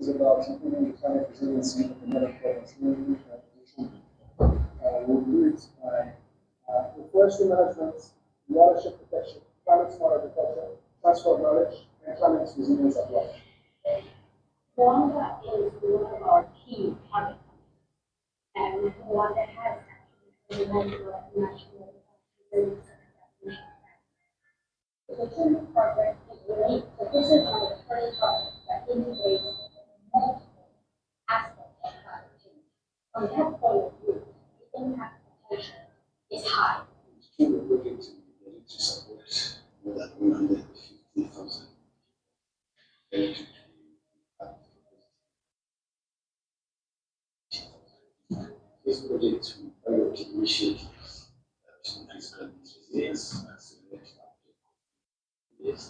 is about improving the climate resiliency of the mother province. We'll do it by forestry management, watershed protection, climate smart agriculture, transfer of knowledge, and climate resilience at large. Rwanda is one of our key target countries, and Rwanda has actually national resilience and the Turner project is unique. So this is one of the first projects that integrates multiple aspects of climate change. From that point of view, the impact potential is high. We're looking to support more than 150,000 this project will pilot initiatives that increase climate resilience and accelerate yes.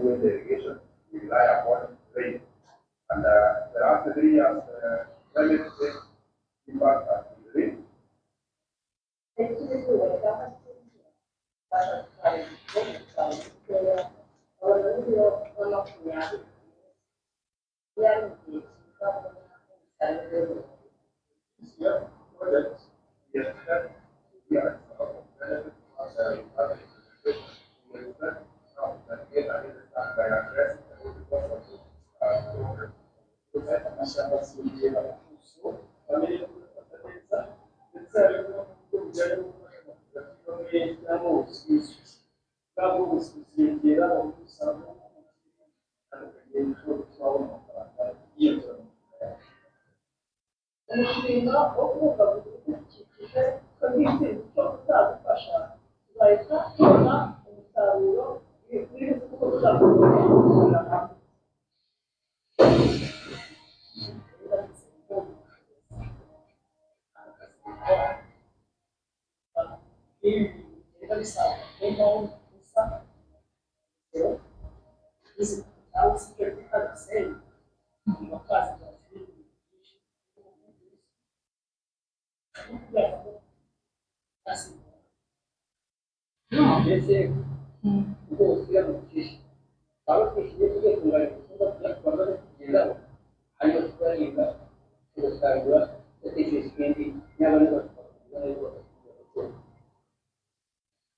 With irrigation, we rely upon rain. And there are 3 years climate change impact at the rain. Project, yes, we are umushinga wo kubungabunga ibidukikije icyo uzadufasha tuzahita tubona umusaruro w'ibintu kuko tuzakorera hamwe. Ibi biba bisaba niyo gusa izi cyangwa se icyo twita gisenyi mu makazi no, ese rwose yamukiye aba twishimiye tugiye kungana ibikorwa byakorwa no kugeraho hanyuma tukarinda tugasarura dutekereje ibindi yaba n'abaturage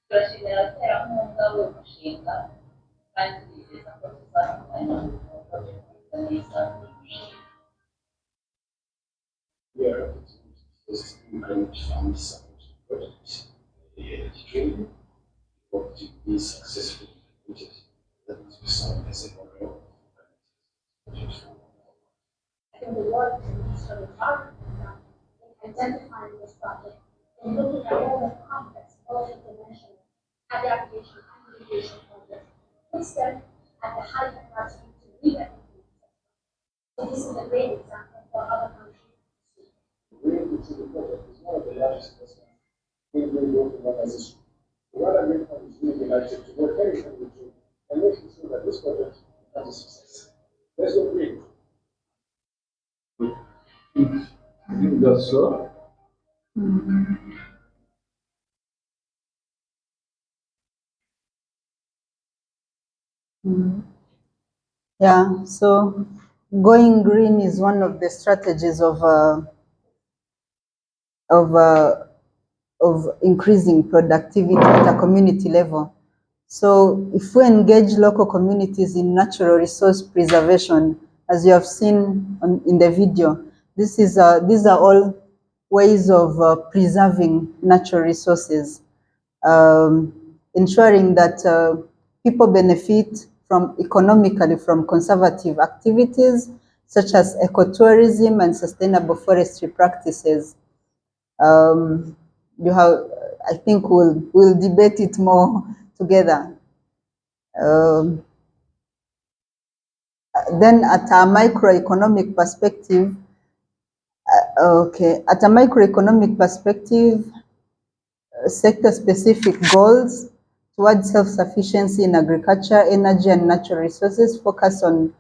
turashimira abaterankunga b'uyu mushinga kandi twizeza ko tuzafatanya mu bikorwa byo kwiga neza uyu mushinga. Here, this climate fund support project. Educating hope to be successful in the that will serve as a model of I think the work is from the project in identifying this project and looking at all the complex multi-dimensional adaptation and mitigation projects, instead at the high capacity to lead it. So this is a great example for other countries. Green to the project is one of the largest investments in green growth organization. Rwanda Green Fund is really delighted to work very hard with you and making sure that this project becomes a success. Let's go green. I think that's so. Yeah, so going green is one of the strategies of increasing productivity at a community level. So if we engage local communities in natural resource preservation, as you have seen in the video, these are all ways of preserving natural resources, ensuring that people benefit economically from conservative activities such as ecotourism and sustainable forestry practices. I think we'll debate it more together. Then at a microeconomic perspective, sector-specific goals towards self-sufficiency in agriculture, energy, and natural resources focus on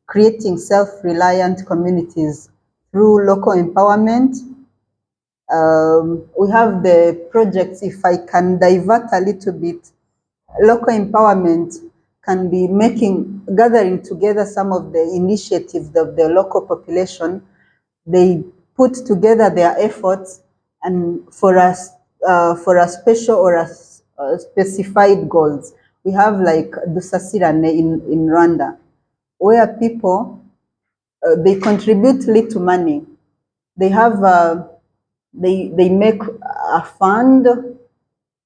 creating self-reliant communities through local empowerment. We have the projects, if I can divert a little bit, local empowerment can be gathering together some of the initiatives of the local population. They put together their efforts and for a special or a specified goals. We have like Dusasirane in Rwanda, where people, they contribute little money. They have, they make a fund,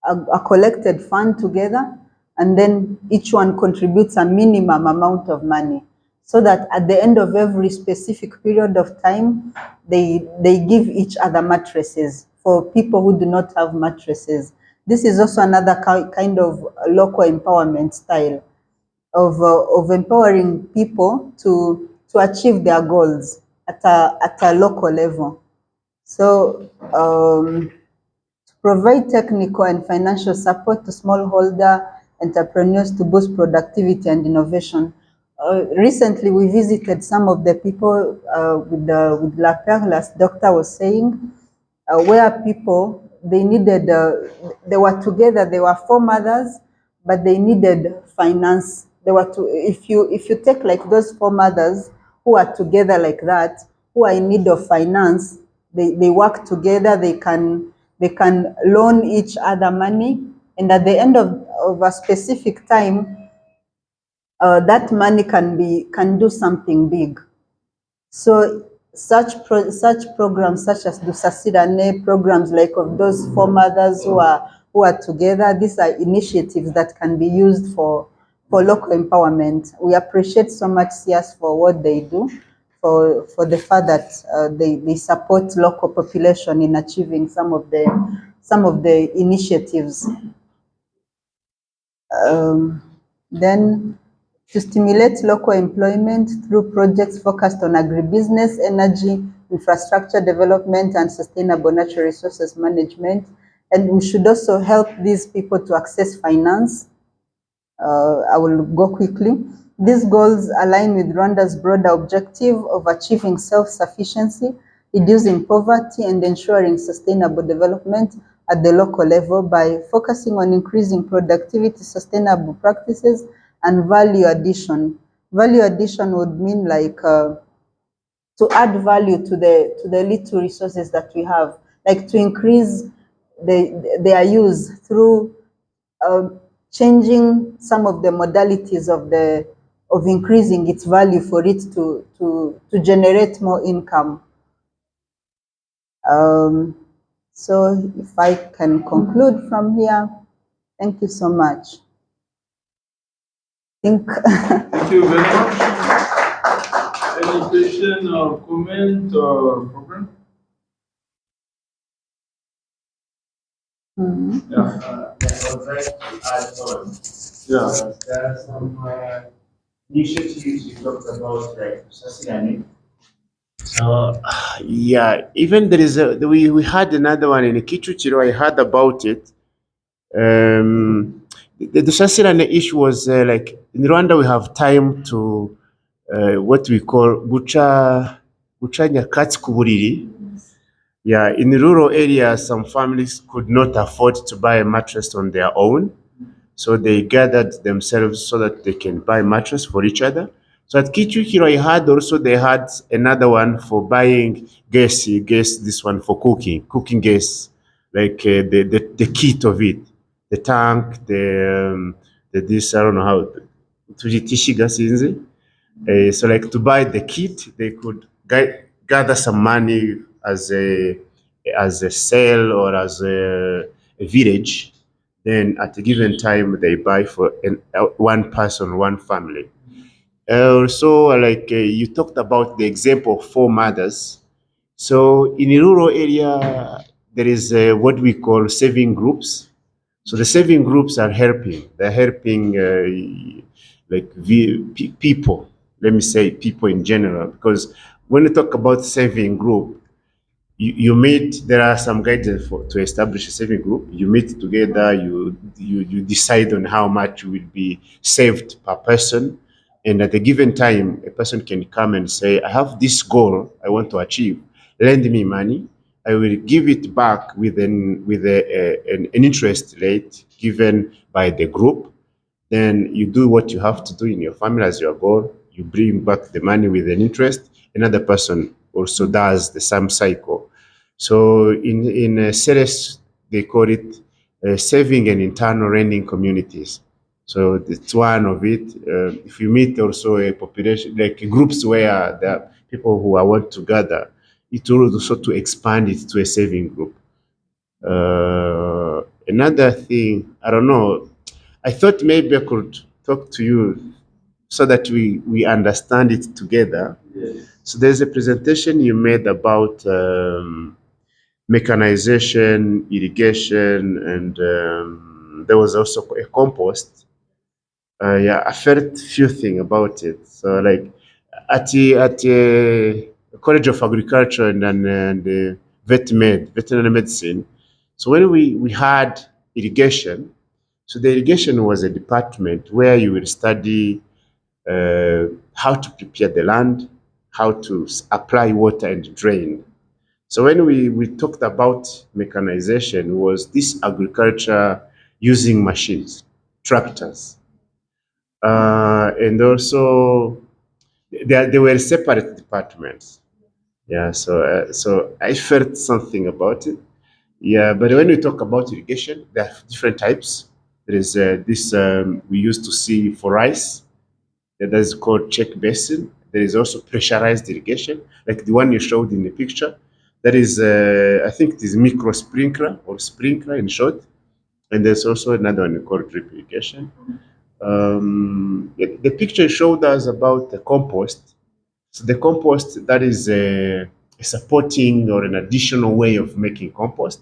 a collected fund together, and then each one contributes a minimum amount of money, so that at the end of every specific period of time, they give each other mattresses for people who do not have mattresses. This is also another kind of local empowerment style of empowering people to achieve their goals at a local level. So to provide technical and financial support to smallholder entrepreneurs to boost productivity and innovation. Recently, we visited some of the people with La Perle, as Doctor was saying, where people, they were together, they were 4 mothers, but they needed finance. If you take like those 4 mothers who are together like that, who are in need of finance, they work together, they can loan each other money, and at the end of a specific time, that money can do something big. So such programs such as Dusasirane, programs like of those 4 mothers who are together, these are initiatives that can be used for local empowerment. We appreciate so much SIAS for what they do, for the fact that they support local population in achieving some of the initiatives. Then to stimulate local employment through projects focused on agribusiness, energy, infrastructure development, and sustainable natural resources management. And we should also help these people to access finance. I will go quickly. These goals align with Rwanda's broader objective of achieving self-sufficiency, reducing poverty, and ensuring sustainable development at the local level by focusing on increasing productivity, sustainable practices, and value addition. Value addition would mean like to add value to the little resources that we have, like to increase their use through changing some of the modalities of increasing its value for it to generate more income. So if I can conclude from here, thank you so much. Thank you very much. Any question or comment or problem? Yeah. I would like to add on. Yeah. There are some initiatives you talked about, like Sasinani. So, yeah, even there is we had another one in Kichuchiro. I heard about it. The Sasirane issue was like in Rwanda we have time to what we call bucha nyakatsi ku buriri. Yeah, in rural areas, some families could not afford to buy a mattress on their own. So they gathered themselves so that they can buy mattress for each other. So at Kichukiro, I had also, they had another one for buying gas, this one for cooking gas, like the kit of it, the tank, the this, I don't know how, tujitishiga sinzi. So like to buy the kit, they could gather some money as a sale or as a village. Then at a given time, they buy for one person, one family. Also, like you talked about the example of four mothers. So in a rural area, there is what we call saving groups. So the saving groups are helping. They're helping people. Let me say people in general, because when you talk about saving group, you meet. There are some guidelines to establish a saving group. You meet together. You decide on how much will be saved per person, and at a given time, a person can come and say, "I have this goal I want to achieve. Lend me money. I will give it back with an interest rate given by the group." Then you do what you have to do in your family as your goal. You bring back the money with an interest. Another person also does the same cycle. So in SIAS, they call it saving and internal lending communities. So it's one of it. If you meet also a population, like groups where there are people who are want to gather, it will also to expand it to a saving group. Another thing, I don't know, I thought maybe I could talk to you so that we understand it together. So there's a presentation you made about mechanization, irrigation, and there was also a compost. Yeah, I felt few things about it. So like at College of Agriculture and veterinary medicine. So when we had irrigation, so the irrigation was a department where you will study how to prepare the land, how to apply water and drain. So when we talked about mechanization, was this agriculture using machines, tractors, and also they were separate departments. Yeah, so I felt something about it. Yeah, but when we talk about irrigation, there are different types. There is this we used to see for rice, that is called check basin. There is also pressurized irrigation, like the one you showed in the picture. That is, I think it is micro sprinkler or sprinkler in short. And there's also another one called drip irrigation. The picture showed us about the compost. So the compost, that is a supporting or an additional way of making compost.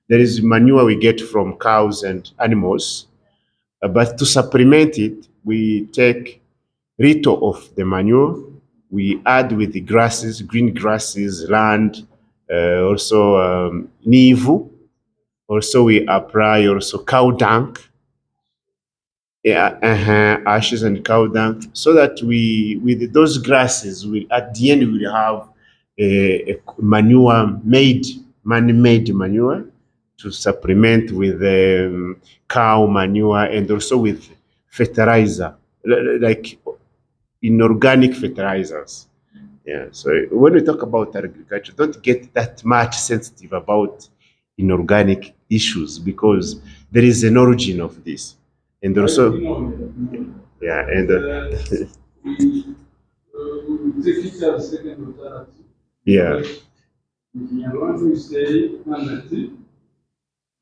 There is manure we get from cows and animals, but to supplement it, we take little of the manure, we add with the grasses, green grasses, land, also nivu. Also, we apply also cow dung, yeah, ashes and cow dung, so that we, with those grasses, we at the end we will have a manure made, man-made manure to supplement with cow manure and also with fertilizer, like inorganic fertilizers. Yeah. So when we talk about agriculture, don't get that much sensitive about inorganic issues because there is an origin of this, and also yeah, and We take it as second alternative. yeah, When we say manati,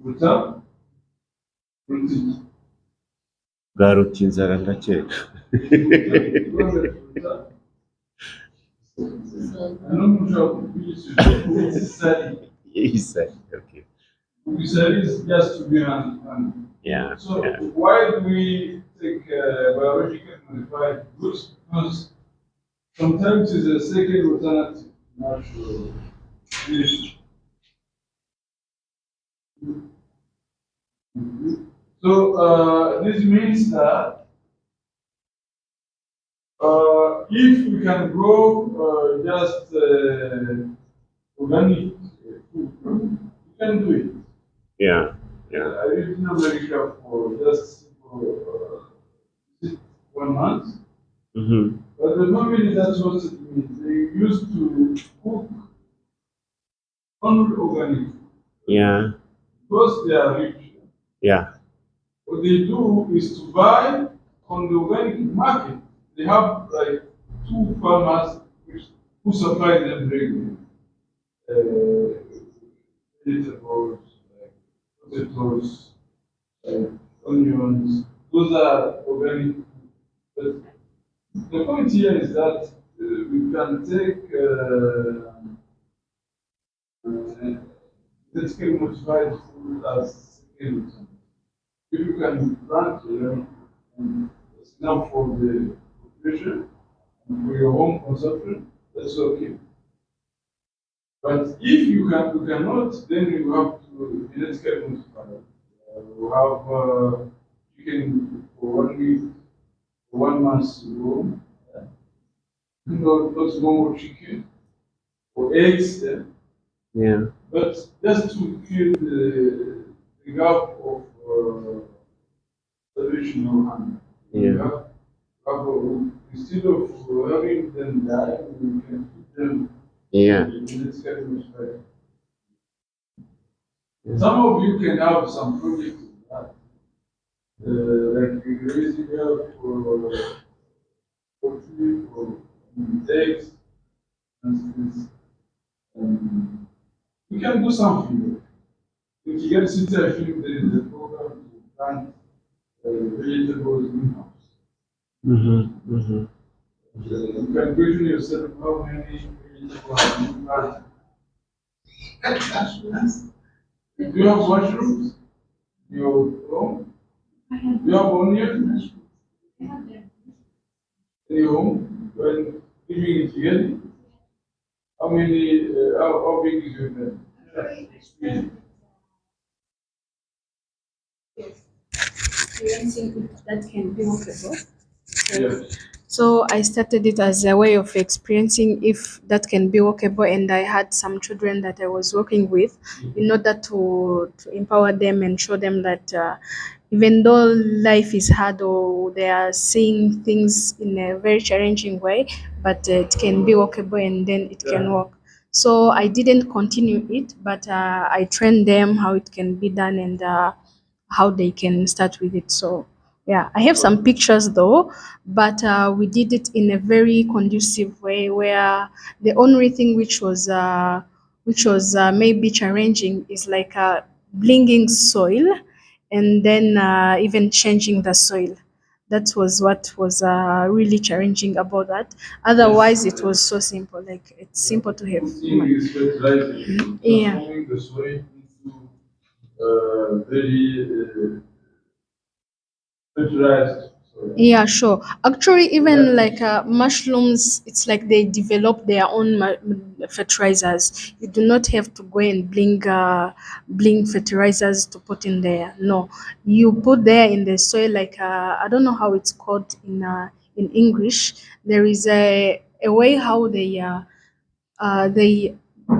uta, politique. garutse inzara ndakeka. Yes, okay. Ugisari is just to be on. Yeah. So Yeah. why do we take biological modified goods? Because sometimes it's a second alternative, not sure. So this means that if we can grow just organic food, we can do it. Yeah. Yeah. I lived in America for just simple 1 month. Mm-hmm. But the family, that's what it means. They used to cook only organic food Yeah. because they are rich. Yeah. What they do is to buy on the organic market. They have like two farmers who supply them regularly. Vegetables, like potatoes, onions. Those are organic. But the point here is that we can take genetically modified food as second. If you can plant and it's enough for the population and for your home consumption, that's okay. But if you cannot, then you have to genetically modify. You have chicken for 1 week, for 1 month ago, not normal chicken, or eggs, Yeah. but just to fill the gap of traditional hand. Yeah. Instead of having them die, we can put them Yeah. in this kind of way. Some of you can have some projects like raising milk for poultry, for eggs, and things. We can do something. If you get city, I think there is a program to plant vegetables in house. Mm-hmm. Mm-hmm. You can question yourself how many vegetables have you planted. Do you have mushrooms in your home? Do you have onions in your home? When living in together? How many, how big is your bed? Space. Experiencing if that can be workable. Yeah. So I started it as a way of experiencing if that can be workable, and I had some children that I was working with in order to empower them and show them that even though life is hard or they are seeing things in a very challenging way, but it can be workable and then it can work. So I didn't continue it, but I trained them how it can be done and how they can start with it. So yeah, I have some pictures though, but we did it in a very conducive way where the only thing which was maybe challenging is like blinging soil and then even changing the soil. That was what was really challenging about that. Otherwise, it was so simple. Like it's simple to have. Putting is fertilizing, Yeah. transforming the soil into very fertilized soil. Yeah, sure. Actually, even like mushrooms, it's like they develop their own fertilizers. You do not have to go and bring fertilizers to put in there. No, you put there in the soil. Like I don't know how it's called in English. There is a way how uh, they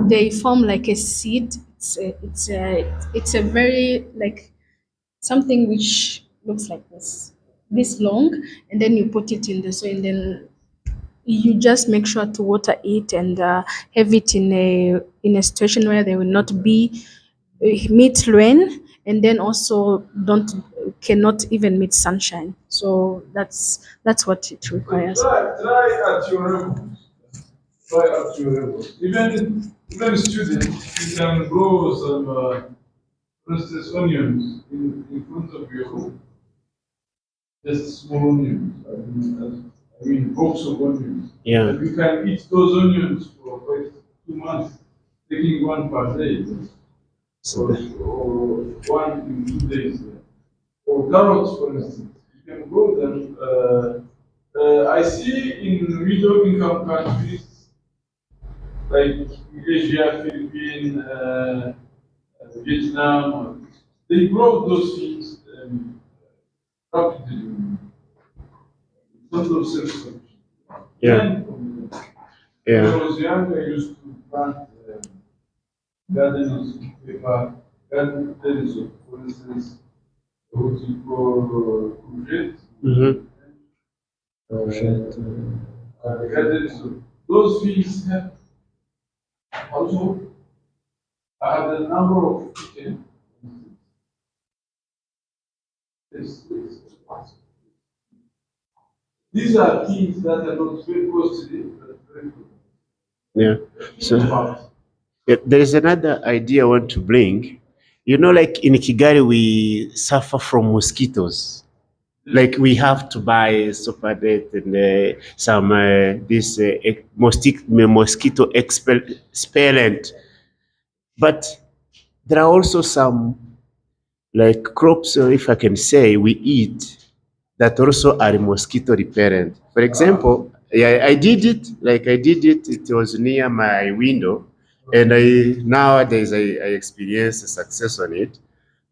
they form like a seed. It's a very like something which looks like this long, and then you put it in the soil, and then you just make sure to water it and have it in a situation where they will not be meet rain, and then also don't cannot even meet sunshine. So that's what it But requires. try at your level. Try at your level. Even students, you can grow some, for instance, onions in front of your home. Just small onions. I mean, box of onions. Yeah. And you can eat those onions for quite 2 months, taking one per day, So or 1 in 2 days. Or carrots, for instance. You can grow them. I see in middle income countries like Asia, Philippines, Vietnam, they grow those things rapidly. Not those self-sufficient. yeah. When Yeah. I was young, I used to plant gardens, paper, gardens of, for instance, what you call courgette, Mm-hmm. gardens of those things have also I have a number of chickens. This These are things that are not very costly, but very good. Yeah. So yeah, there is another idea I want to bring. You know, like in Kigali, we suffer from mosquitoes. Like we have to buy super net and some this mosquito expellent. But there are also some like crops, if I can say, we eat that also are mosquito repellent. For example, yeah, I did it. Like I did it. It was near my window, and I nowadays I experience a success on it.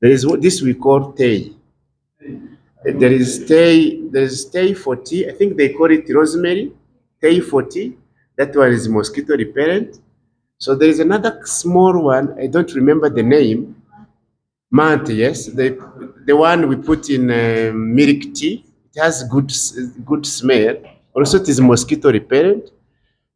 There is what this we call tay. There is tay for tea. I think they call it rosemary. Tay for tea. That one is mosquito repellent. So there is another small one. I don't remember the name. Mant, yes, the one we put in milk tea. It has good smell. Also, it is mosquito repellent.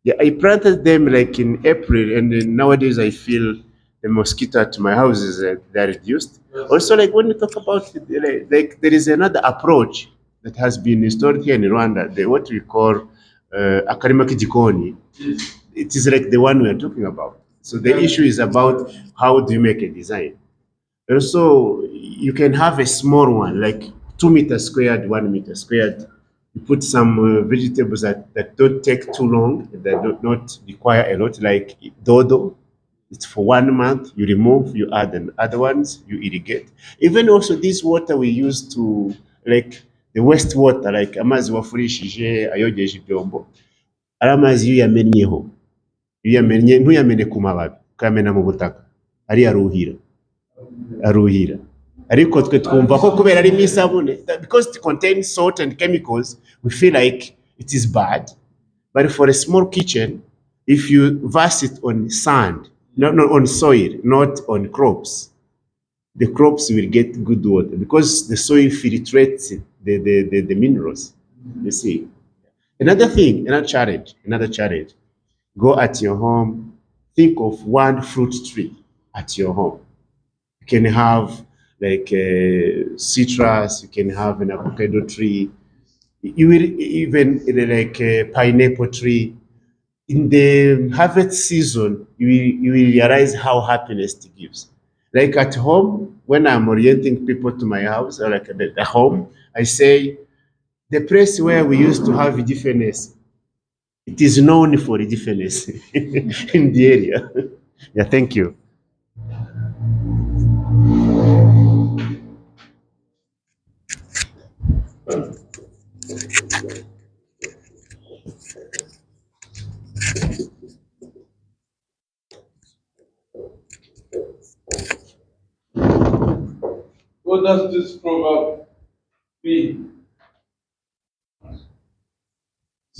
Yeah, I planted them like in April, and then nowadays I feel the mosquito at my house is they're reduced. Also, like when we talk about like there is another approach that has been installed here in Rwanda, what we call akarima kijikoni. It is like the one we are talking about. So the issue is about how do you make a design. Also, you can have a small one, like 2 meters squared, 1 meter squared. You put some vegetables that don't take too long, that do not require a lot, like dodo. It's for 1 month. You remove, you add and other ones, you irrigate. Even also this water we use to, like the wastewater, like amazi wafurishije ayogeje ibyombo. Ari amazi iyo uyamennyeho, ntuyamene ku mababi, ukayamena mu butaka, ariyo aruhira. Ariko twe twumva ko kubera arimo isabune, because it contains salt and chemicals, we feel like it is bad. But for a small kitchen, if you verse it on sand, not on soil, not on crops, the crops will get good water because the soil filtrates the minerals. You see. Another challenge. Go at your home, think of one fruit tree at your home. You can have like citrus, you can have an avocado tree, you will even like a pineapple tree. In the harvest season, you will realize how happiness it gives. Like at home, when I'm orienting people to my house or like at the home, I say the place where we used to have indifference, it is known for indifference in the area. Yeah, thank you. What does this proverb mean?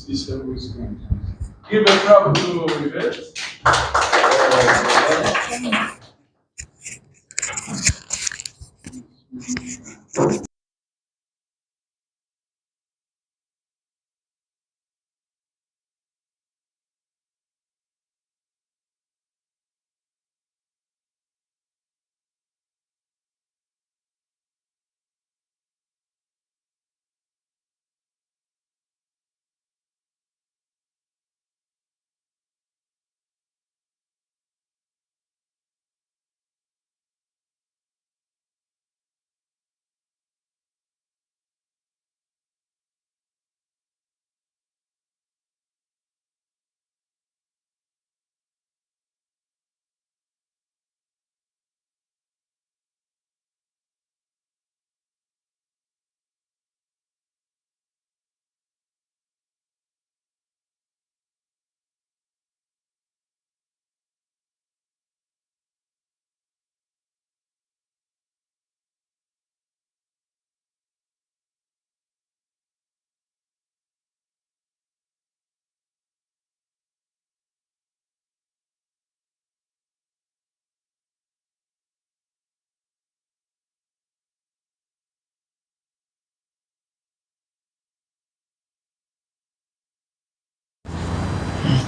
This is wisdom. Give a clap to Yvette.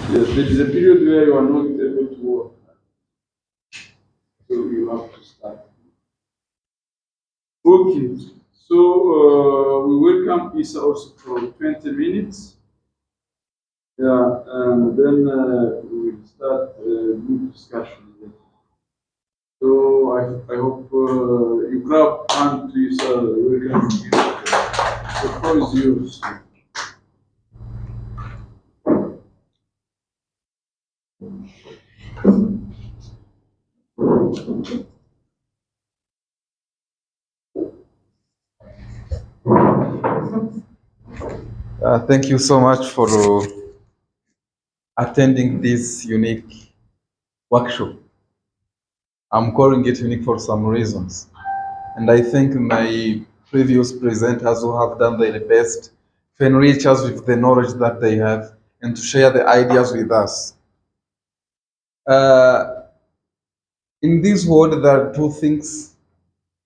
Yes, there is a period where you are not able to work. So you have to start. Okay, so we welcome Isa also for 20 minutes. Yeah, and then we will start group discussion. So I hope you grab hand, please. We can begin. The floor is yours. Thank you so much for attending this unique workshop. I'm calling it unique for some reasons. And I think my previous presenters who have done their best to enrich us with the knowledge that they have and to share the ideas with us. Uh, in this world, there are two things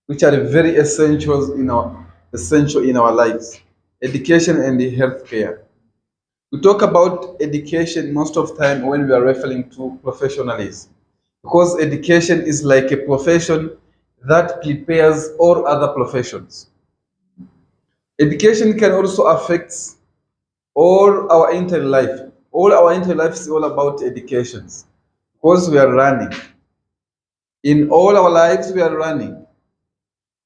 which are very essential in our lives: education and healthcare. We talk about education most of the time when we are referring to professionalism, because education is like a profession that prepares all other professions. Education can also affect all our entire life. All our entire life is all about educations, because we are running. In all our lives, we are running.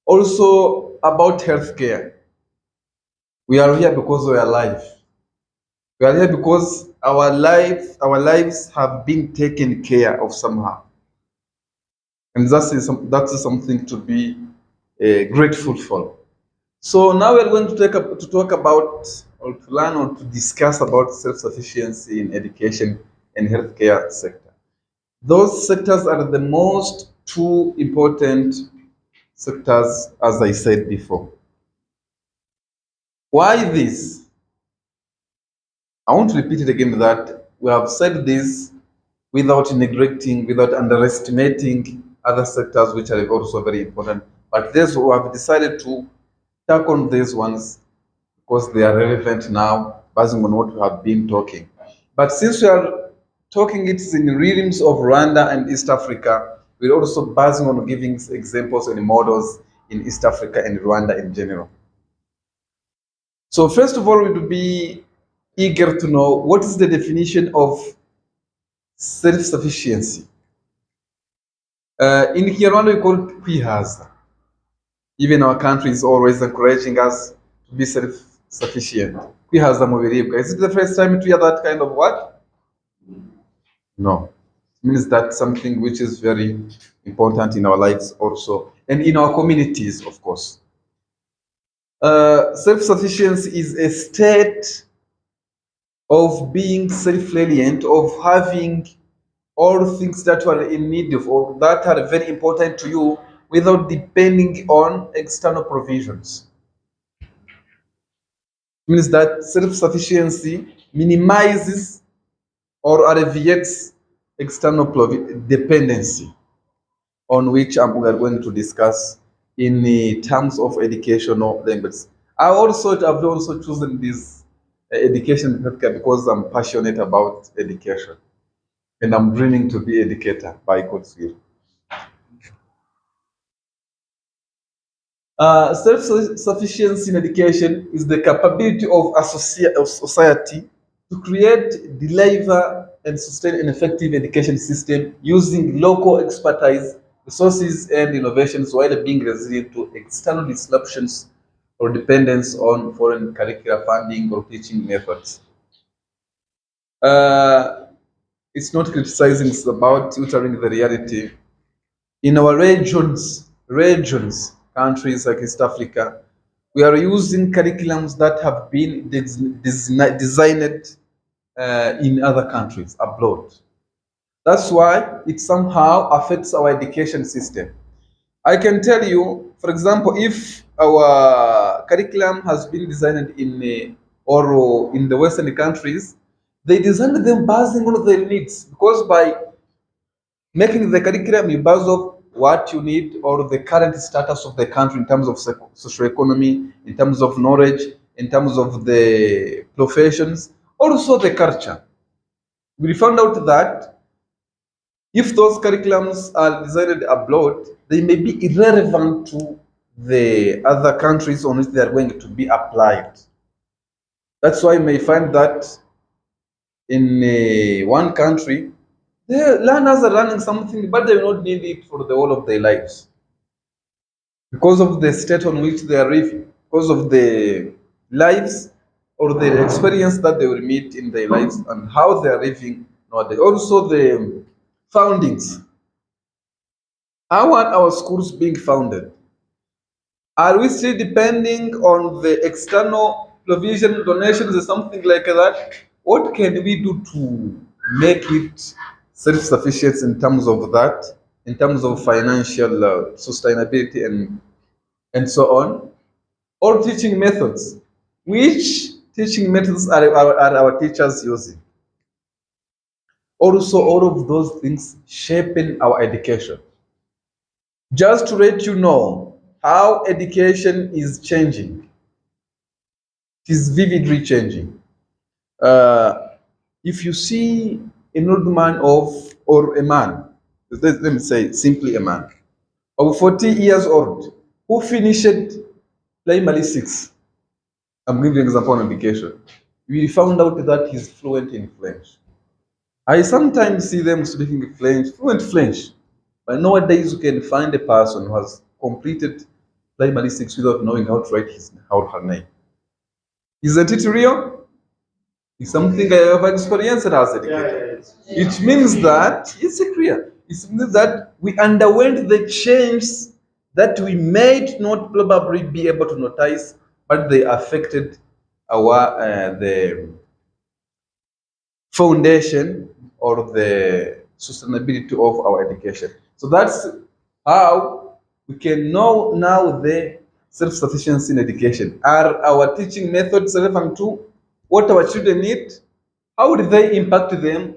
Also about healthcare. We are here because we are alive. We are here because our lives have been taken care of somehow, and that is something to be grateful for. So now we are going to talk about, or to learn, or to discuss about self-sufficiency in education and healthcare sector. Those sectors are the most two important sectors, as I said before. Why this? I want to repeat it again that we have said this without neglecting, without underestimating other sectors which are also very important. But this we have decided to tackle these ones because they are relevant now, based on what we have been talking. But since we are talking it is in realms of Rwanda and East Africa, we're also basing on giving examples and models in East Africa and Rwanda in general. So first of all, we would be eager to know what is the definition of self-sufficiency. In Kinyarwanda, we call it kwihaza. Even our country is always encouraging us to be self-sufficient. Kwihaza mu biribwa. Is it the first time to hear that kind of word? No. It means that something which is very important in our lives also, and in our communities, of course. Self-sufficiency is a state of being self-reliant, of having all things that you are in need of or that are very important to you without depending on external provisions. It means that self-sufficiency minimizes or alleviates external dependency, on which we are going to discuss in the terms of educational language. I've also chosen this education because I'm passionate about education and I'm dreaming to be educator by God's will. Self-sufficiency in education is the capability of society to create, deliver, and sustain an effective education system using local expertise, resources, and innovations while being resilient to external disruptions or dependence on foreign curricular funding or teaching methods. Uh, it's not criticizing, it's about tutoring the reality. In our regions, countries like East Africa, we are using curriculums that have been designed in other countries abroad. That's why it somehow affects our education system. I can tell you, for example, if our curriculum has been designed or in the Western countries, they designed them basing on their needs, because by making the curriculum you base of what you need or the current status of the country in terms of socio-economy, in terms of knowledge, in terms of the professions, also the culture. We found out that if those curriculums are designed abroad, they may be irrelevant to the other countries on which they are going to be applied. That's why you may find that in one country, The learners are learning something, but they will not need it for the whole of their lives because of the state on which they are living, because of the lives or the experience that they will meet in their lives and how they are living nowadays. Also, the foundings. How are our schools being founded? Are we still depending on the external provision, donations, or something like that? What can we do to make it self-sufficient in terms of that, in terms of financial sustainability and so on? Or teaching methods. Which teaching methods are our teachers using? Also, all of those things shaping our education. Just to let you know how education is changing, it is vividly changing. Uh, if you see an old man or a man, let me say simply a man, of 40 years old, who finished primary 6, I'm giving an example on education, we found out that he's fluent in French. I sometimes see them speaking French, fluent French, but nowadays you can find a person who has completed primary 6 without knowing how to write his or her name. Isn't it real? It's something I have experienced as educator. It means that it's a clear. It means that we underwent the change that we might not probably be able to notice, but they affected our the foundation or the sustainability of our education. So that's how we can know now the self-sufficiency in education. Are our teaching methods relevant to what our children need? How do they impact them?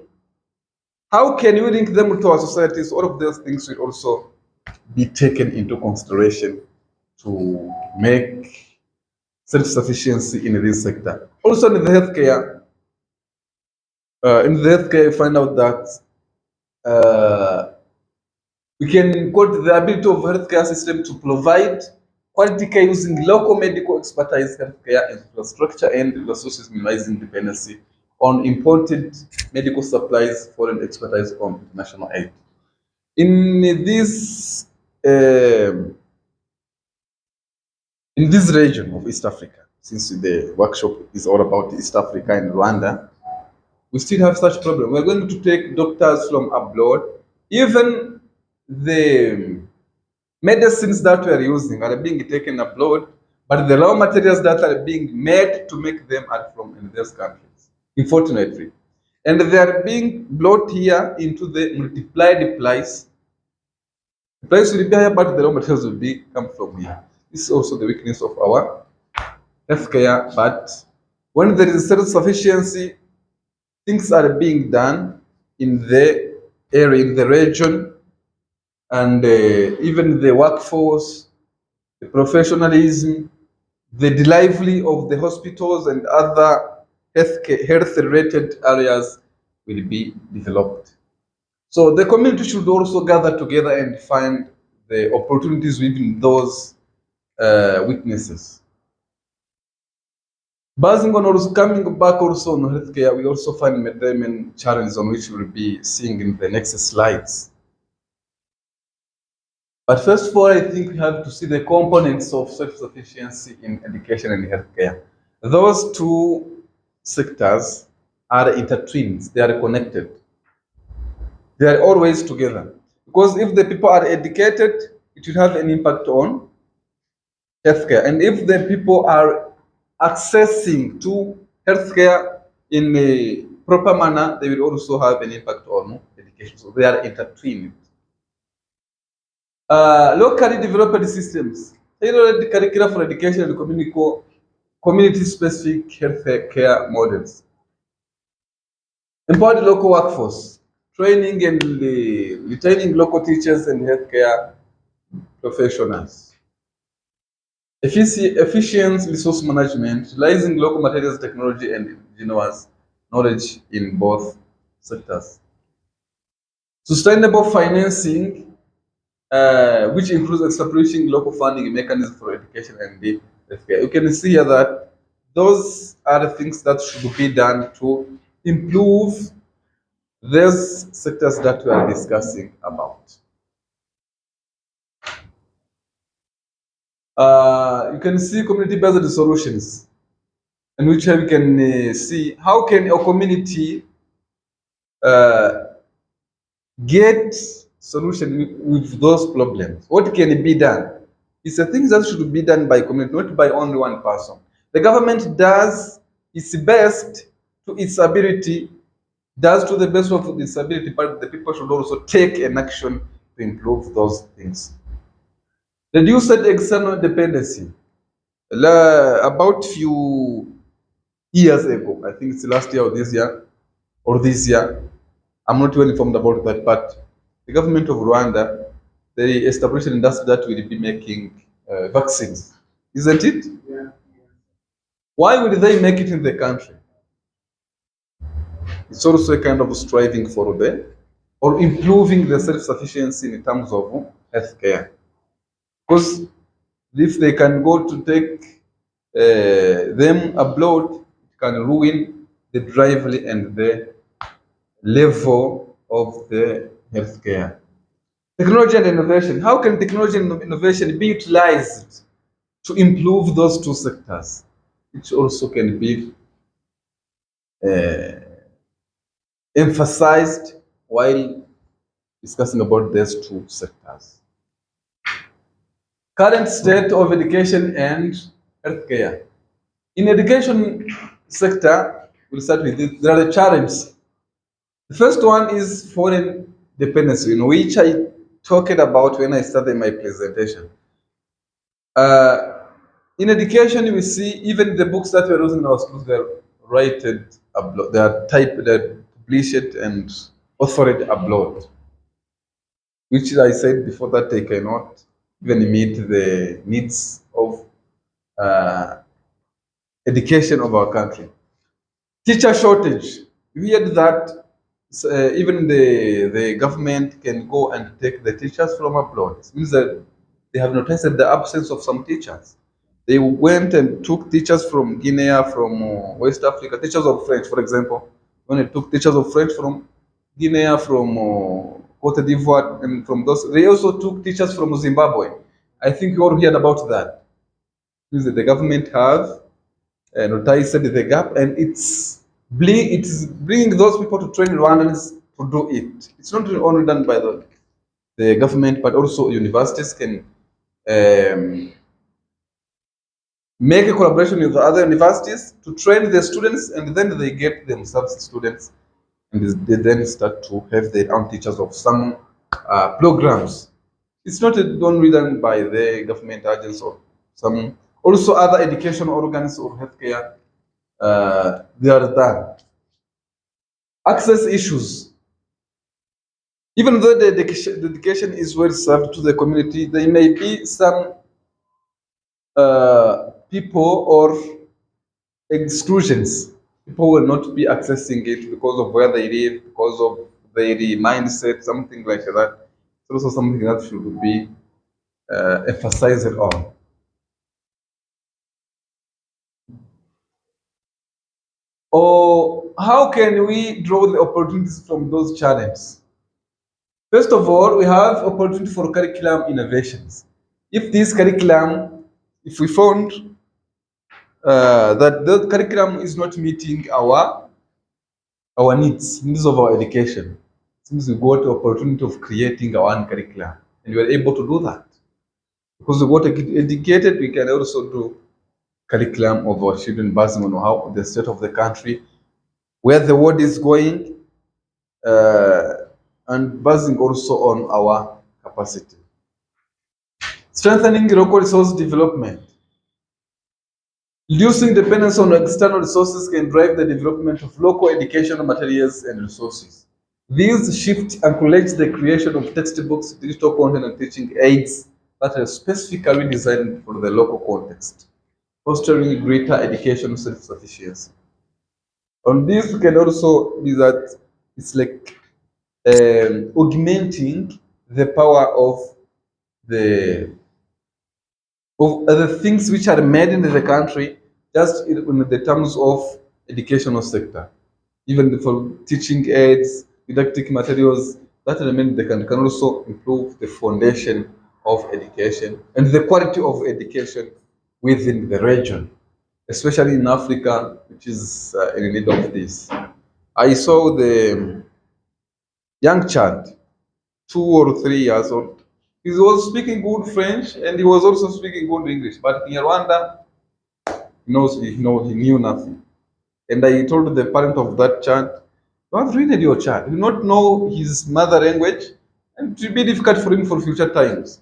How can we link them to our societies? All of those things will also be taken into consideration to make self-sufficiency in this sector. Also in the healthcare, you find out that uh, we can quote the ability of healthcare system to provide quality care using local medical expertise, healthcare infrastructure, and resources, minimizing dependency on imported medical supplies, foreign expertise, or international aid. In this um in this region of East Africa, since the workshop is all about East Africa and Rwanda, we still have such problem. We're going to take doctors from abroad. Even the medicines that we are using are being taken abroad, but the raw materials that are being made to make them are from in those countries, unfortunately. And they are being brought here into the multiplied price. The price will be higher, but the raw materials will be come from here. This is also the weakness of our healthcare. But when there is self-sufficiency, things are being done in the area, in the region, and even the workforce, the professionalism, the delivery of the hospitals and other health-related areas will be developed. So the community should also gather together and find the opportunities within those weaknesses. Basing on also coming back also on healthcare, we also find the main challenges on which we'll be seeing in the next slides. But first of all, I think we have to see the components of self-sufficiency in education and healthcare. Those two sectors are intertwined, they are connected. They are always together. Because if the people are educated, it will have an impact on healthcare. And if the people are accessing to healthcare in a proper manner, they will also have an impact on education. So they are intertwined. Locally developed systems, tailored curricula for education and community-specific health care models. Empowered local workforce, training and retaining local teachers and healthcare professionals. Efficient resource management, utilizing local materials, technology, and indigenous knowledge in both sectors. Sustainable financing, which includes establishing local funding mechanisms for education and the healthcare. You can see here that those are the things that should be done to improve There's sectors that we are discussing about. You can see community-based solutions, in which we can see how can a community get solution with those problems. What can be done? It's a thing that should be done by community, not by only one person. The government does its best to its ability, does to the best of its ability, but the people should also take an action to improve those things. Reduce external dependency. About few years ago, I think it's last year or this year, I'm not well informed about that, but the government of Rwanda, they established an industry that will be making vaccines, isn't it? Yeah. Why would they make it in the country? It's also a kind of striving for them or improving the self-sufficiency in terms of healthcare. Because if they can go to take them abroad, it can ruin the drive and the level of the healthcare. Technology and innovation. How can technology and innovation be utilized to improve those two sectors? It also can be uh, emphasized while discussing about these two sectors. Current state of education and healthcare. In education sector, we'll start with this. There are the challenges. The first one is foreign dependency, in which I talked about when I started my presentation. Uh, in education, we see even the books that we're using in our schools, they're rated abroad, they are typed, they're published and authored abroad, which I said before that they cannot even meet the needs of uh, education of our country. Teacher shortage. You heard that even the government can go and take the teachers from abroad. It means that they have noticed the absence of some teachers. They went and took teachers from Guinea, from West Africa, teachers of French, for example. When they took teachers of French from Guinea, from Cote d'Ivoire, and from those, they also took teachers from Zimbabwe. I think you all heard about that. It means that the government have noticed the gap, and it's bringing those people to train Rwandans to do it. It's not only done by the government, but also universities can make a collaboration with other universities to train the students, and then they get themselves students, and they then start to have their own teachers of some programs. It's not only done by the government agents or some also other education organs or healthcare. They are done. Access issues. Even though the education is well served to the community, there may be some people or exclusions. People will not be accessing it because of where they live, because of their mindset, something like that. It's also something that should be emphasized on. Or how can we draw the opportunities from those challenges? First of all, we have opportunity for curriculum innovations. If this curriculum, if we found that the curriculum is not meeting our needs of our education, since we got the opportunity of creating our own curriculum, and we are able to do that because we got educated, we can also do curriculum of our children based on how the state of the country, where the world is going, uh, and basing also on our capacity. Strengthening local resource development. Reducing dependence on external resources can drive the development of local educational materials and resources. These shift encourage the creation of textbooks, digital content, and teaching aids that are specifically designed for the local context, fostering greater educational self-sufficiency. On this, can also be that it's like augmenting the power of the other things which are made in the country, just in the terms of educational sector, even for teaching aids, didactic materials that remain, they can also improve the foundation of education and the quality of education within the region, especially in Africa, which is in need of this. I saw the young child, 2 or 3 years old. He was speaking good French and he was also speaking good English. But in Rwanda, he knew nothing. And I told the parent of that child, you have trained your child. You do not know his mother language, and it will be difficult for him for future times.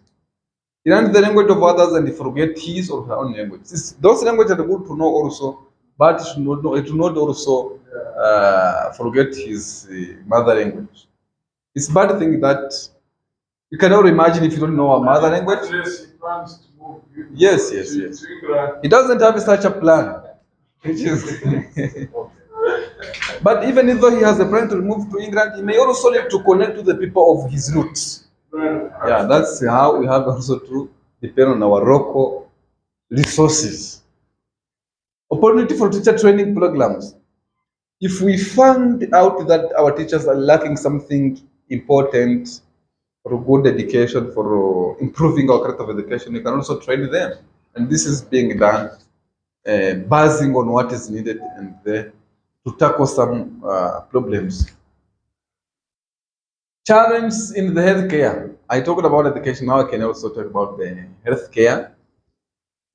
He learns the language of others and he forget his or her own language. Those languages are good to know also, but it should not also forget his mother language. It's bad thing that you cannot imagine if you don't know a mother language. Unless he plans to move Yes, yes, to yes. England. He doesn't have such a plan. Which is but even if though he has a plan to move to England, he may also need to connect to the people of his roots. Yeah, that's how we have also to depend on our local resources. Opportunity for teacher training programs. If we find out that our teachers are lacking something important for good education, for improving our quality of education, we can also train them. And this is being done basing on what is needed and to tackle some problems. Challenge in the healthcare. I talked about education, now I can also talk about the healthcare.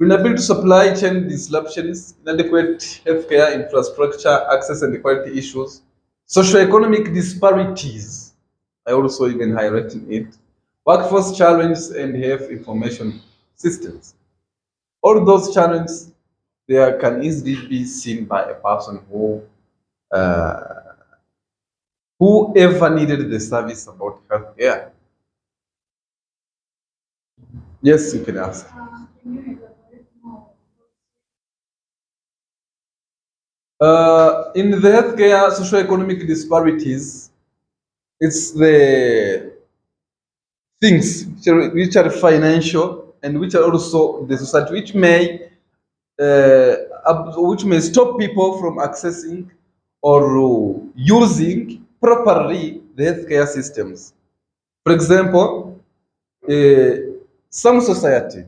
Inability to supply chain disruptions, inadequate healthcare infrastructure, access and equality issues, socioeconomic disparities. I also even highlighted it. Workforce challenges and health information systems. All those challenges they can easily be seen by a person uh, whoever needed the service about healthcare. Yes, you can ask. Can you elaborate more? In the healthcare socioeconomic disparities, it's the things which are financial and which are also the society which may stop people from accessing or using properly the healthcare systems. For example, uh, some society,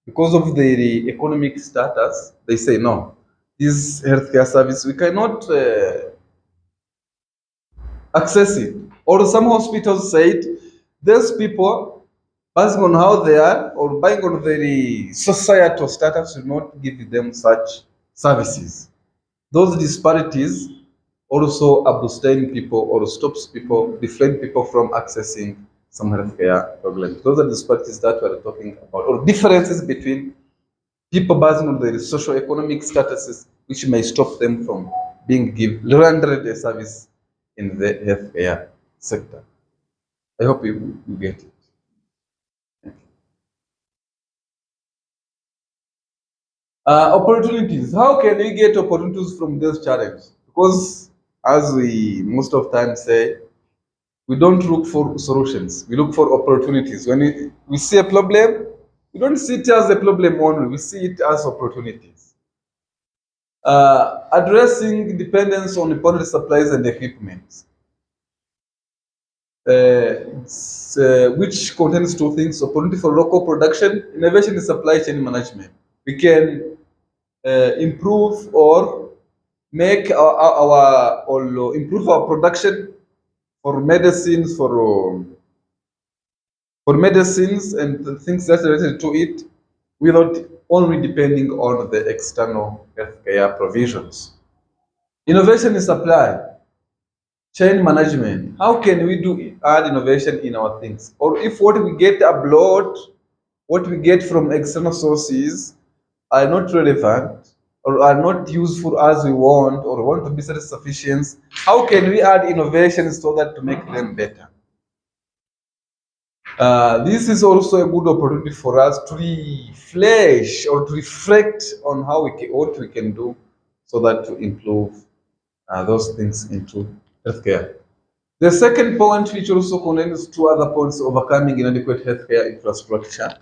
because of their economic status, they say no, this healthcare service we cannot access it. Or some hospitals said those people, based on how they are or based on their societal status, will not give them such services. Those disparities also abstain people or stops people, defrain people from accessing some healthcare programs. Those are disparities that we're talking about, or differences between people based on their socio-economic statuses, which may stop them from being rendered a service in the healthcare sector. I hope you get it. Opportunities. How can we get opportunities from this challenge? Because as we most of time say, we don't look for solutions. We look for opportunities. When we see a problem, we don't see it as a problem only. We see it as opportunities. Addressing dependence on imported supplies and equipment, which contains two things: opportunity for local production, innovation in supply chain management. We can improve or make or improve our production for medicines, for medicines and the things that are related to it, without only depending on the external healthcare provisions. Innovation in supply chain management. How can we add innovation in our things? Or if what we get abroad, what we get from external sources are not relevant or are not useful as we want or want to be self-sufficient, how can we add innovations so that to make them better? This is also a good opportunity for us to refresh or to reflect on what we can do so that to improve those things into healthcare. The second point, which also connects to other points, overcoming inadequate healthcare infrastructure.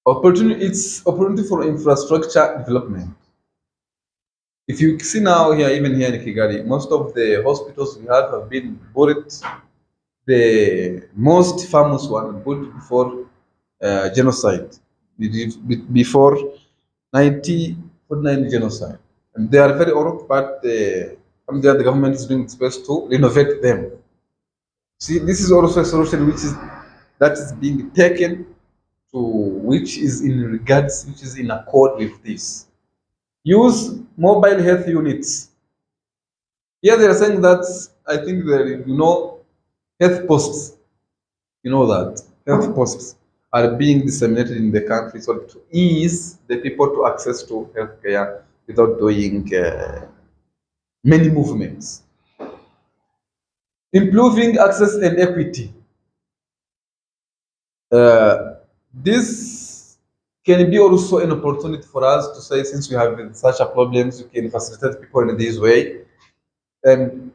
It's opportunity for infrastructure development. If you see now here, even here in Kigali, most of the hospitals we have been built. The most famous one built before genocide, before 1949 genocide. And they are very old, but the government is doing its best to renovate them. See, this is also a solution that is being taken to which is which is in accord with this. Use mobile health units. Here they are saying that I think there, health posts. You know that health posts are being disseminated in the country so to ease the people to access to healthcare without doing many movements. Improving access and equity. This can be also an opportunity for us to say, since we have such a problems, we can facilitate people in this way. And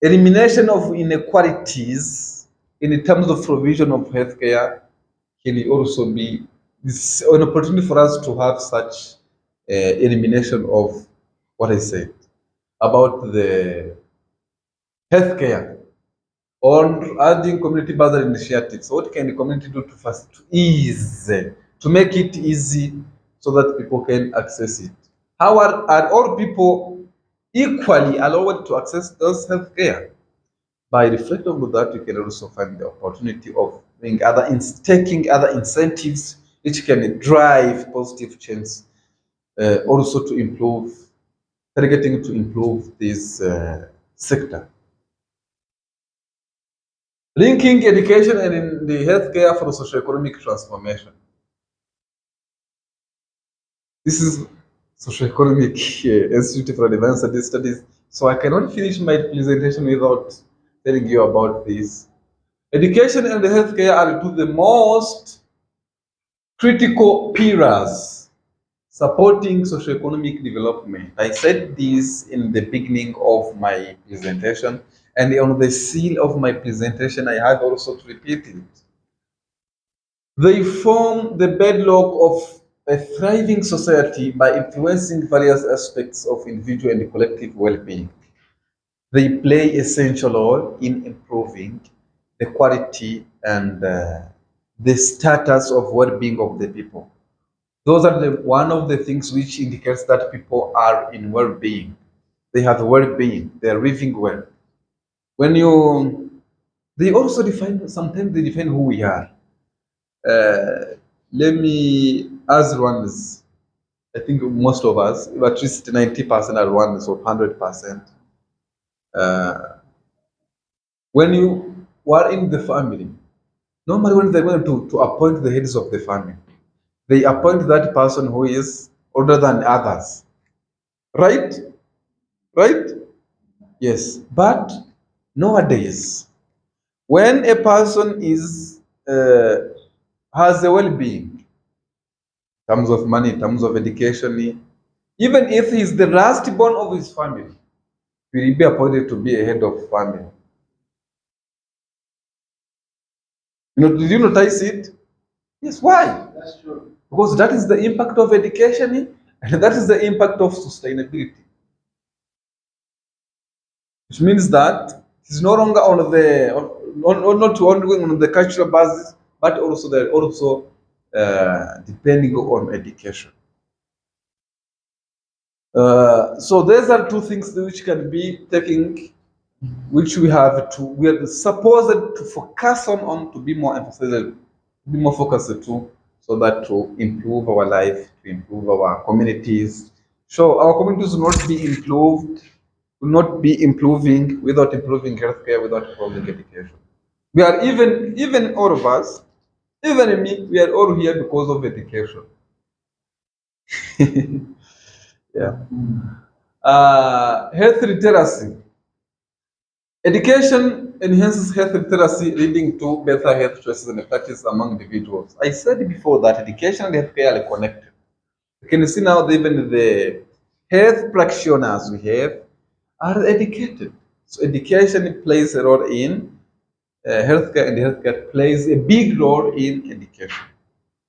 elimination of inequalities in terms of provision of healthcare can also be an opportunity for us to have such elimination of what I said about the healthcare or adding community-based initiatives. What can the community do to ease, to make it easy so that people can access it? How are all people equally allowed to access those healthcare? By reflecting on that, you can also find the opportunity of doing taking other incentives which can drive positive change, also to improve, targeting to improve this sector. Linking education and in the healthcare for socioeconomic transformation. This is socioeconomic Institute for Advanced Studies. So I cannot finish my presentation without telling you about this. Education and the healthcare are two of the most critical pillars supporting socioeconomic development. I said this in the beginning of my presentation, and on the seal of my presentation, I have also to repeat it. They form the bedrock of a thriving society by influencing various aspects of individual and collective well-being. They play essential role in improving the quality and the status of well-being of the people. Those are one of the things which indicates that people are in well-being. They have well-being. They are living well. When you, they also define. Sometimes they define who we are. Uh, Let me, as Rwandans, I think most of us, at least 90% are Rwandans or 100%. When you are in the family, normally when they're going to appoint the heads of the family, they appoint that person who is older than others. Right? Right? Yes. But nowadays, when a person is has a well-being, in terms of money, in terms of education, even if he is the last born of his family, he will be appointed to be a head of family. Did you notice it? Yes. Why? That's true. Because that is the impact of education, and that is the impact of sustainability. Which means that it's no longer not only on the cultural basis, but also they're also depending on education. So these are two things which can be taking, which we are supposed to focus on to be more emphasized, to be more focused to, so that to improve our life, to improve our communities. So our communities will not be improved, will not be improving without improving healthcare, without improving education. We are even all of us, even me, we are all here because of education. Yeah. Health literacy. Education enhances health literacy, leading to better health choices and practice among individuals. I said before that education and healthcare are connected. You can see now that even the health practitioners we have are educated. So education plays a role in healthcare, and healthcare plays a big role in education.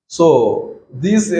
So this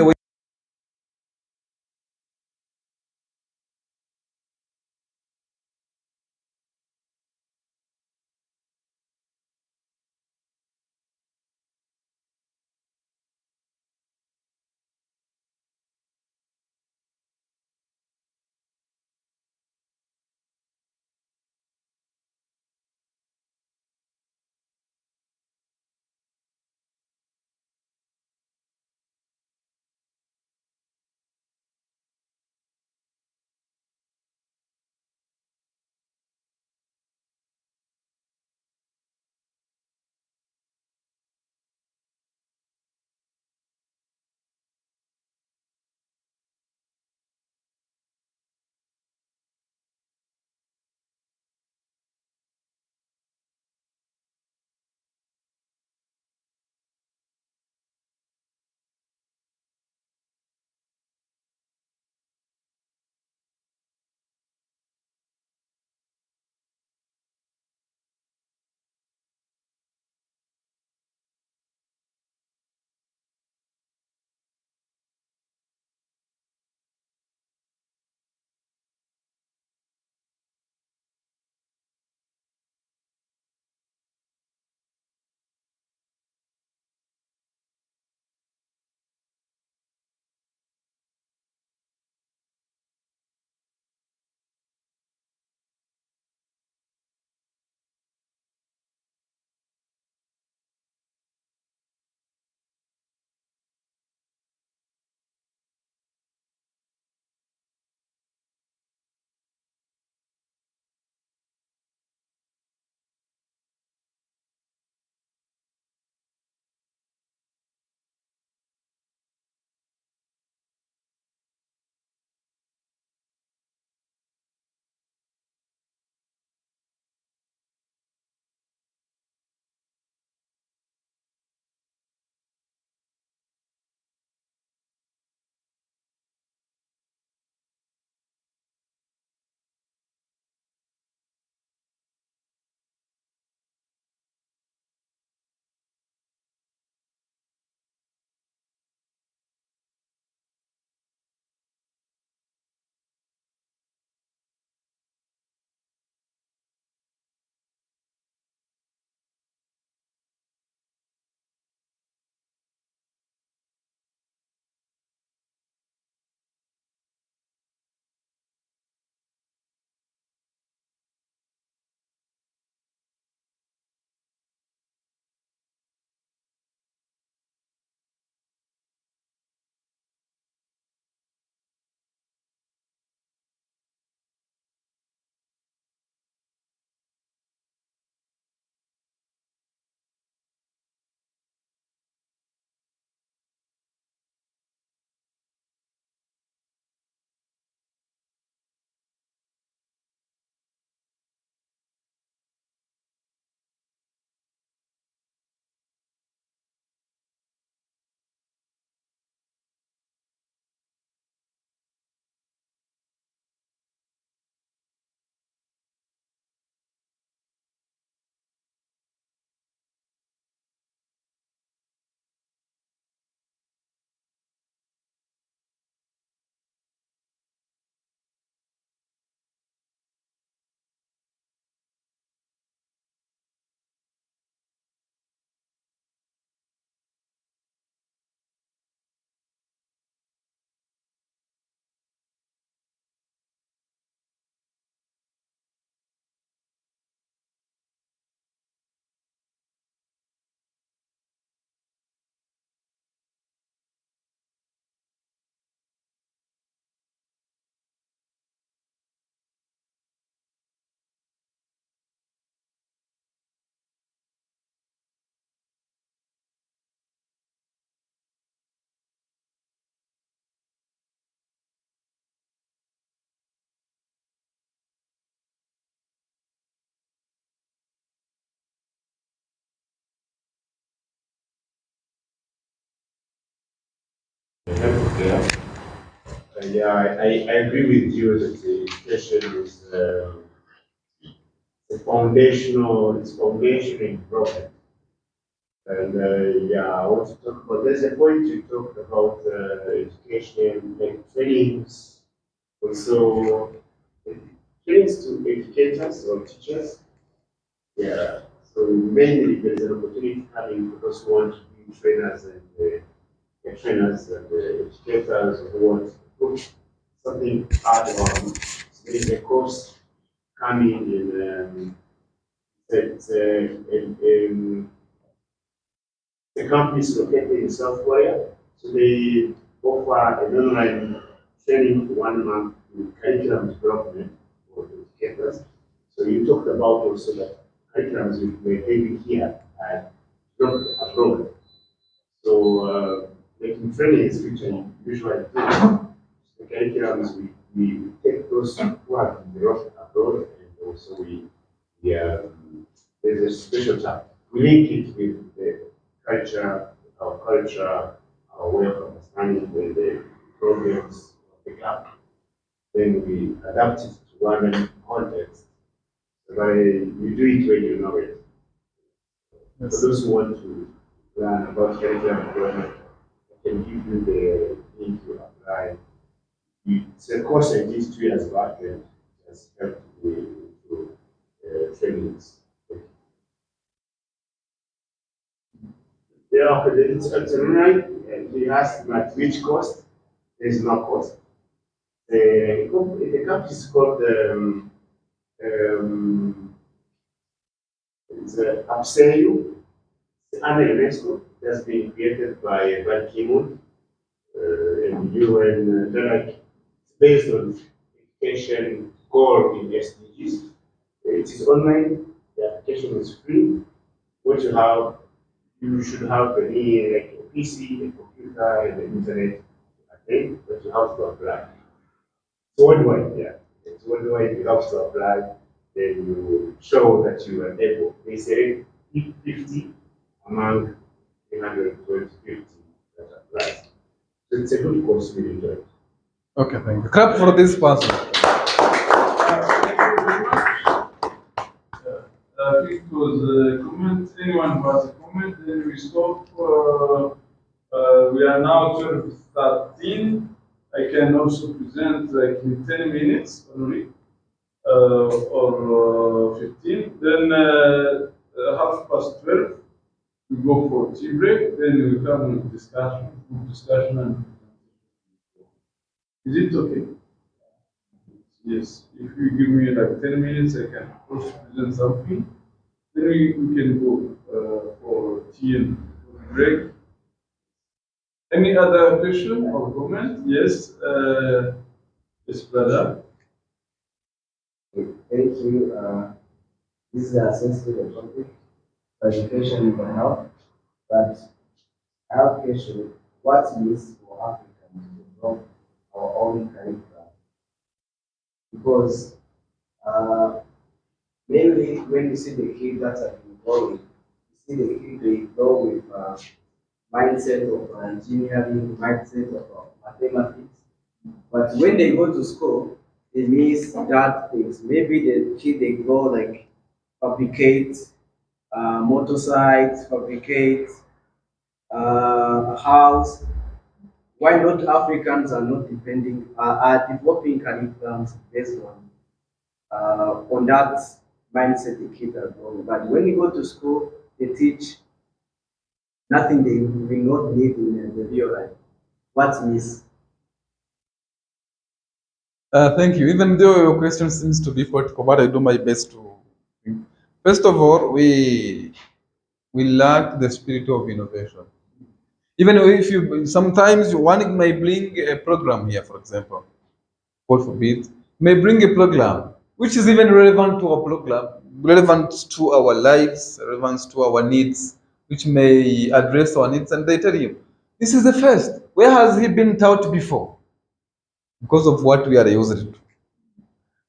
Yeah. Yeah, I agree with you that the education is it's foundational problem. And yeah, I want to talk about, there's a point you talked about education, like trainings, also trainings to educators or teachers. Yeah, so mainly there's an opportunity coming for those who want to be trainers and educators who want to put something out on. There is a course coming it's, the company is located in South Korea, so they offer an online training for 1 month in curriculum development for educators. So you talked about also that curriculums we maybe here and not abroad. So making trainings, which I usually do, the curriculums we take those who have developed abroad, and also we there's a special chapter. We link it with the culture, our way of understanding the problems of the gap. Then we adapt it to one context. So that you do it when you know it. For those who want to learn about curriculum development, I can give you the link to apply. It's a course I did 2 years back and it has helped me to trainings. Yeah, okay, it's right. He asked at which cost. There is no cost. The company is called um, it's Upsell. It's under UNESCO. It has been created by Ban Ki-moon and UN. Like, it's based on education goal in SDGs. It is online. The application is free. What you should have like a PC, a computer, and the internet. Okay, but you have to apply. It's worldwide, yeah. It's worldwide. You have to apply. Then you show that you are able. They say 50 among 350 that apply. So it's a good course we enjoy. Okay, thank you. Clap for this person. I think it was a comment. Anyone who has a comment, then we stop. We are now 12:13. I can also present like in 10 minutes only, or 15. Then 12:30, we go for tea break. Then we come with discussion, group discussion, and is it okay? Yes. If you give me like 10 minutes, I can also present something. Then we can go for tea and break. Any other question or comment? Yes, yes, brother. Thank you. This is a sensitive topic, education in health, but I have a question. What means for Africans to develop our own curriculum? Because uh, mainly when you see the kids that have been growing, you see the kids they grow with mindset of engineering, mindset of mathematics. But when they go to school, they miss that things. Maybe the kid they go like fabricate motorcycles, fabricate a house. Why not Africans are not depending are developing curriculums based on that mindset the kids are growing. But when you go to school, they teach nothing they will not need in the real life. What is Thank you. Even though your question seems to be political, but I do my best to. First of all, we lack the spirit of innovation. Even if you sometimes one may bring a program here, for example, God forbid, may bring a program which is even relevant to our program, relevant to our lives, relevant to our needs, which may address our needs, and they tell you, this is the first. Where has he been taught before? Because of what we are used to.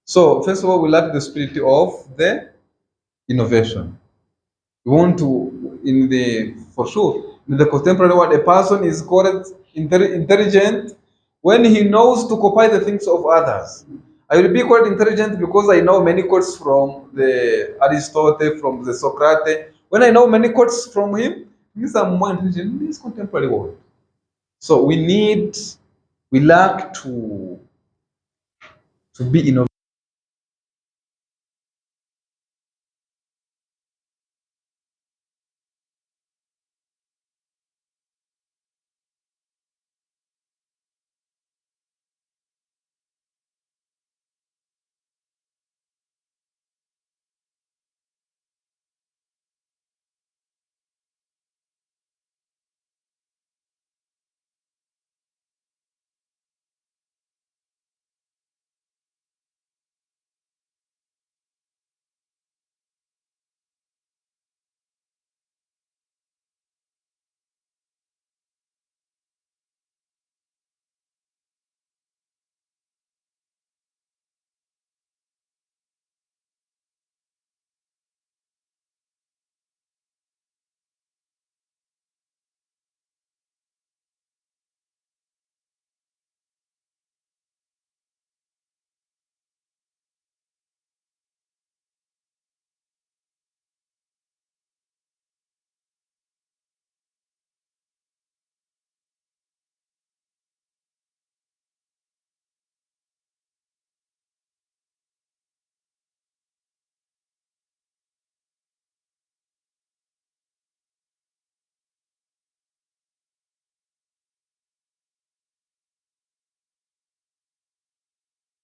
So, first of all, we lack the spirit of the innovation. We want to, in the for sure, in the contemporary world, a person is called intelligent when he knows to copy the things of others. I will be called intelligent because I know many quotes from the Aristotle, from the Socrates. When I know many quotes from him, it means I'm more intelligent in this contemporary world. So we lack to be innovative.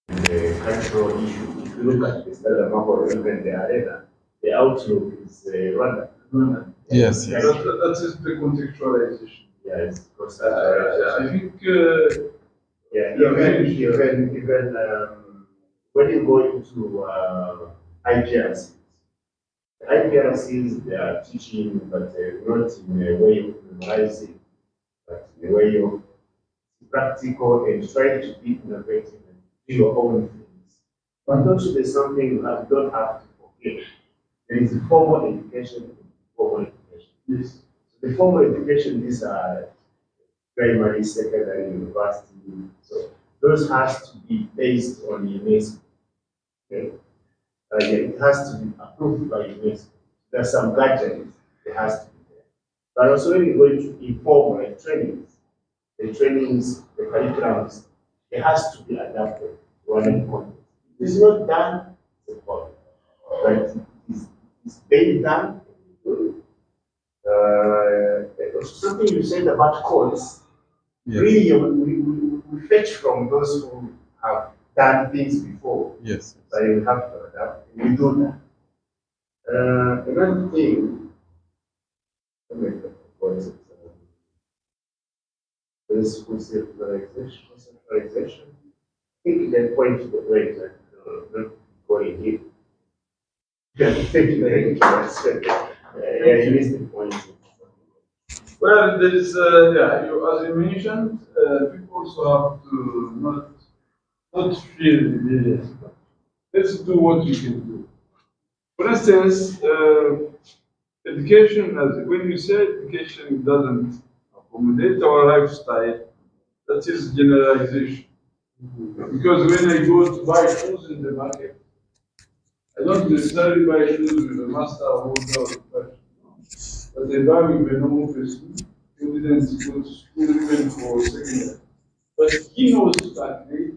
The cultural issue. If you look at the Stella map or even the arena, the outlook is Rwanda. Yes, yes. That is the contextualization. Yes, because I think yeah, even when you go into IPRCs, the IPRCs they are teaching, but not in a way of memorizing, but in a way of practical and trying to be innovative and do your own things. But also there's something you don't have to forget. There is formal education and formal education. yes. So the formal education, these are primary, secondary, university. So those has to be based on UNESCO. Okay? Yeah, it has to be approved by UNESCO. There's some guidelines. It has to be there. But also when you go into informal like trainings, the curriculums, it has to be adapted to one context. If it's not done, it's a problem. But it's being done. Something you said about calls, Yes. really we fetch from those who have done things before. Yes. So you have to adapt. We do that. Another thing, this conceptualization. I think the point is right, not going here. Thank you very much. Yeah, you missed the point. Well, there is, yeah, as you mentioned, people also have to not fear the various. Let's do what you can do. For instance, education, when you say education doesn't accommodate our lifestyle, that is generalization. Because when I go to buy shoes in the market, I don't necessarily buy shoes with a master holder of fashion. But I buy with a normal person who didn't go to school even for secondary. But he knows to calculate